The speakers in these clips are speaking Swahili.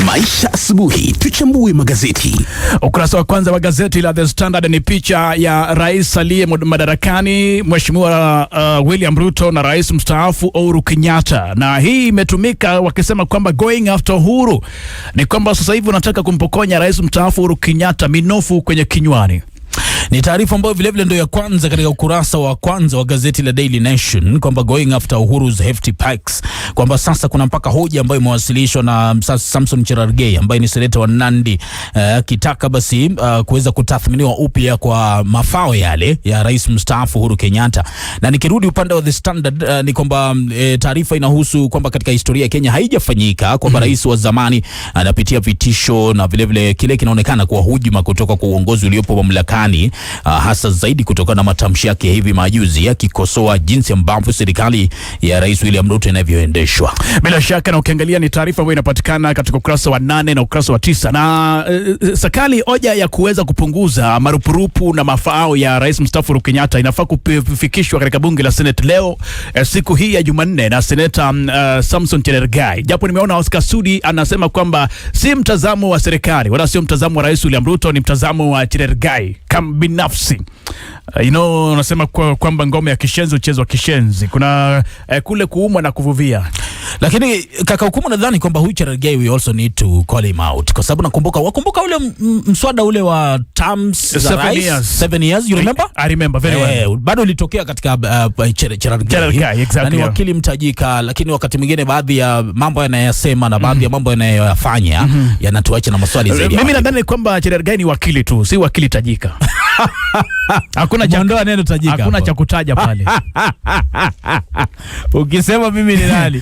Maisha asubuhi, tuchambue magazeti. Ukurasa wa kwanza wa gazeti la The Standard ni picha ya rais aliye madarakani Mheshimiwa William Ruto na rais mstaafu Uhuru Kenyatta, na hii imetumika wakisema kwamba going after Uhuru ni kwamba sasa hivi wanataka kumpokonya rais mstaafu Uhuru Kenyatta minofu kwenye kinywani. Ni taarifa ambayo vile vile ndio ya kwanza katika ukurasa wa kwanza wa gazeti la Daily Nation kwamba going after Uhuru's hefty pikes, kwamba sasa kuna mpaka hoja ambayo imewasilishwa na Samson Cherargei ambaye ni seneta wa Nandi kitaka basi kuweza kutathminiwa upya kwa mafao yale ya rais mstaafu Uhuru Kenyatta. Na nikirudi upande wa The Standard ni kwamba taarifa inahusu kwamba katika historia ya Kenya haijafanyika kwamba rais wa zamani anapitia vitisho na vile vile kile kinaonekana kuwa hujuma kutoka kwa uongozi uliopo mamlakani, hasa zaidi kutokana na matamshi yake hivi majuzi yakikosoa jinsi ambavyo serikali ya Rais William Ruto inavyoendeshwa. Bila shaka, na ukiangalia ni taarifa ambayo inapatikana katika ukurasa wa 8 na ukurasa wa 9, na serikali hoja ya kuweza kupunguza marupurupu na mafao ya rais mstaafu Uhuru Kenyatta inafaa kufikishwa katika bunge la Senate leo siku hii ya Jumanne na seneta Samson Cherargei. Japo nimeona Oscar Sudi anasema kwamba si mtazamo wa serikali wala sio mtazamo wa Rais William Ruto, ni mtazamo wa Cherargei kama binafsi. Unasema kwamba ngome ya kishenzi uchezwa kishenzi. Kuna kule kuumwa na kuvuvia. Lakini kaka hukumu nadhani kwamba huyu Cherargei we also need to call him out, kwa sababu wakumbuka ule mswada ule wa terms 7 years, you remember? I remember very well. Bado ilitokea katika Cherargei, exactly. Ni wakili mtajika, lakini wakati mwingine baadhi ya mambo yanayosema na baadhi ya mambo yanayoyafanya yanatuacha na maswali zaidi. Mimi nadhani kwamba Cherargei ni wakili tu, si wakili tajika. Hakuna neno tajika. Hakuna cha kutaja pale. Ukisema mimi ni nani?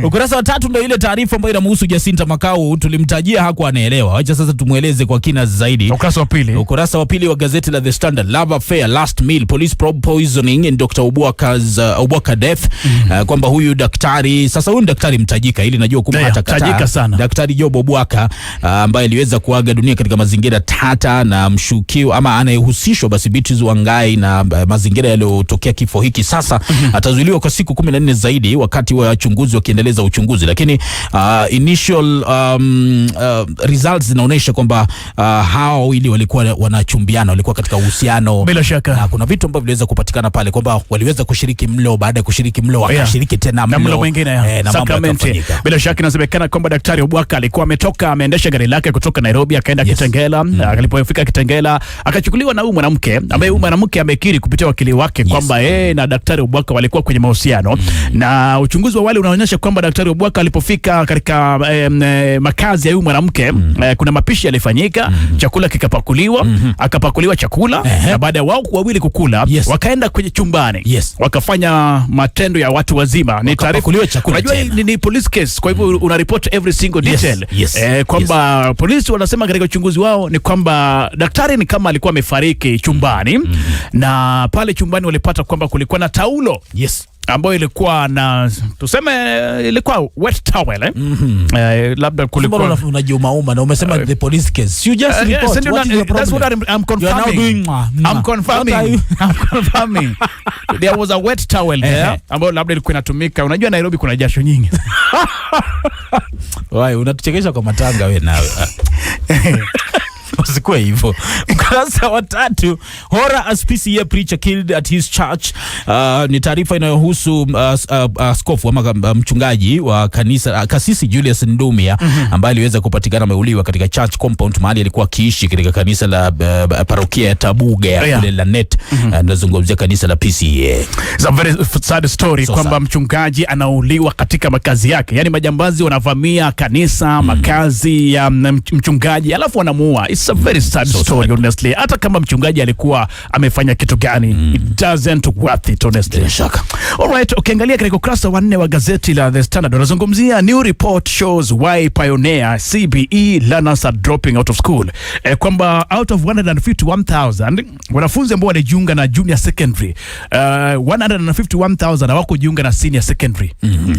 Ukurasa wa 3 ndio ile taarifa ambayo inamhusu Jacinta Makau, tulimtajia hakuwa anaelewa. Acha sasa tumueleze kwa kina zaidi. Ukurasa wa pili wa gazeti la The Standard, love affair last meal police probe poisoning in Dr. Obwaka death. Kwamba huyu daktari, sasa huyu daktari mtajika, ili najua kumbe atakataa. Daktari Job Obwaka ambaye aliweza kuaga dunia katika mazingira tata, na mshukiwa ama anayehusishwa basi Beatrice Wangai na mazingira yaliyotokea kifo hiki sasa atazuiliwa kwa siku 14 zaidi wakati wa uchunguzi wakiendeleza uchunguzi. Lakini initial results zinaonyesha kwamba hao wawili walikuwa wanachumbiana, walikuwa katika uhusiano. Bila shaka. Na kuna vitu ambavyo viliweza kupatikana pale kwamba waliweza kushiriki mlo, baada ya kushiriki mlo wakashiriki tena mlo mwingine na Sacramento. Bila shaka inasemekana kwamba daktari Obwaka alikuwa ameendesha gari lake kutoka Nairobi akaenda Kitengela. Alipofika Kitengela akachukuliwa na huyu mwanamke ambaye huyu mwanamke amekiri kupitia wakili wake kwamba yeye na daktari Obwaka walikuwa kwenye mahusiano. Na uchunguzi wa awali unaonyesha kwamba daktari Obwaka alipofika katika makazi ya huyu mwanamke kuna mapishi yalifanyika, chakula kikapakuliwa, akapakuliwa chakula, na baada ya wao wawili kukula wakaenda kwenye chumbani, wakafanya matendo ya watu wazima. Ni taarifa, unajua ni police case, kwa hivyo una report every single detail. Kwamba polisi wanasema katika uchunguzi wao ni kwamba daktari ni kama alikuwa amefariki chumbani, na pale chumbani walipata kwamba kulikuwa na taulo ambayo ilikuwa na tuseme ilikuwa wet towel labda kulikuwa unajiumauma na umesema the police case, you just report. That's what I'm confirming. I'm confirming there was a wet towel there ambayo labda ilikuwa inatumika. Unajua Nairobi kuna jasho nyingi. Wai unatuchekesha kwa matanga wewe nawe. Usikue hivyo. Ukurasa wa 3, horror as PCA preacher killed at his church. Ni taarifa inayohusu askofu ama mchungaji wa kanisa Kasisi Julius Ndumia ambaye aliweza kupatikana ameuliwa katika church compound mahali alikuwa akiishi katika kanisa la parokia ya Tabuga ya kule Lanet. Nazungumzia kanisa la PCA. It's a very sad story kwamba mchungaji anauliwa katika makazi yake. Yaani majambazi wanavamia kanisa, makazi ya mchungaji alafu wanamuua. It's a very sad story honestly. Hata kama mchungaji alikuwa amefanya kitu gani, it doesn't worth it honestly. Shaka. Alright, ukiangalia katika ukurasa wa 4 wa gazeti la The Standard wanazungumzia new report shows why pioneer CBE learners are dropping out of school. Kwamba out of 151,000 wanafunzi ambao walijiunga na junior secondary, 151,000 hawakujiunga na senior secondary.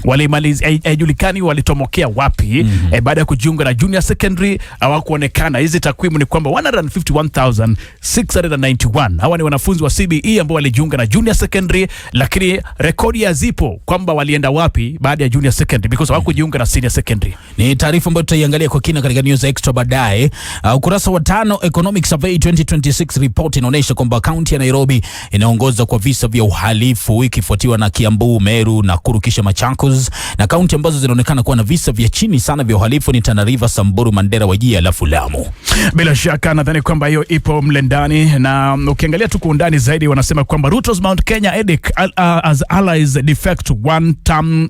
Walimaliza haijulikani walitomokea wapi. Baada ya kujiunga na junior secondary hawakuonekana. Hizi takwimu ni kwamba 151,691 hawa ni wanafunzi wa CBE ambao walijiunga na junior secondary, lakini rekodi hazipo kwamba walienda wapi baada ya junior secondary because hawakujiunga na senior secondary. Ni taarifa ambayo tutaiangalia kwa kina katika News Extra baadaye. Ukurasa wa 5 Economic Survey 2026 report inaonyesha kwamba kaunti ya Nairobi inaongoza kwa visa vya uhalifu ikifuatiwa na Kiambu, Meru, Nakuru kisha Machakos, na kaunti ambazo zinaonekana kuwa na visa vya chini sana vya uhalifu ni Tana River, Samburu, Mandera, Wajir alafu Lamu. Bila shaka nadhani kwamba hiyo ipo mle ndani, na ukiangalia tu kwa undani zaidi wanasema kwamba Ruto's Mount Kenya edict as allies defect one term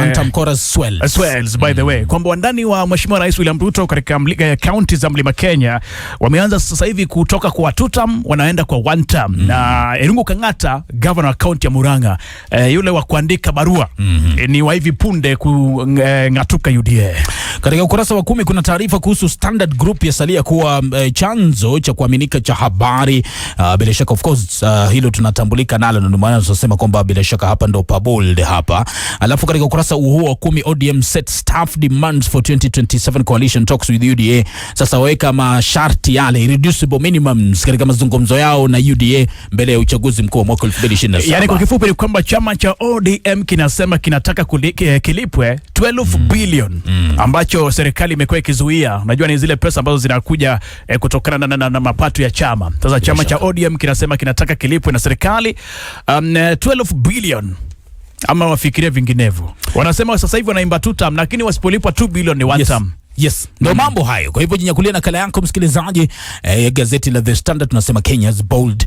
one term chorus swells by the way, kwamba wandani wa Mheshimiwa Rais William Ruto katika kaunti za Mlima Kenya wameanza sasa hivi kutoka kwa two term wanaenda kwa one term. Na Irungu Kang'ata, governor wa kaunti ya Murang'a, yule wa kuandika barua ni wa hivi punde kung'atuka UDA. Katika ukurasa wa 10 kuna taarifa kuhusu Standard Group ya salia kuwa chanzo cha kuaminika cha habari. Bila shaka of course hilo tunatambulika nalo, ndio maana tunasema kwamba bila shaka hapa ndo pabold hapa. Alafu katika ukurasa huo wa 10 ODM set staff demands for 2027 coalition talks with UDA. Sasa waweka masharti yale irreducible minimums katika mazungumzo yao na UDA mbele ya uchaguzi mkuu wa mwaka 2027. Yani kwa kifupi ni kwamba chama cha ODM kinasema kinataka kilipwe 12 billion ambacho serikali imekuwa ikizuia. Unajua ni zile pesa ambazo zinakuja kutokana na mapato ya chama. Sasa chama cha ODM kinasema kinataka kilipwe na serikali 12 billion. Ama wafikiria vinginevyo. Wanasema sasa hivi wanaimba two term, lakini wasipolipwa 2 billion ni one term. Yes, ndio mambo hayo. Kwa hivyo jinyakulia nakala yako msikilizaji, gazeti la The Standard tunasema Kenya's bold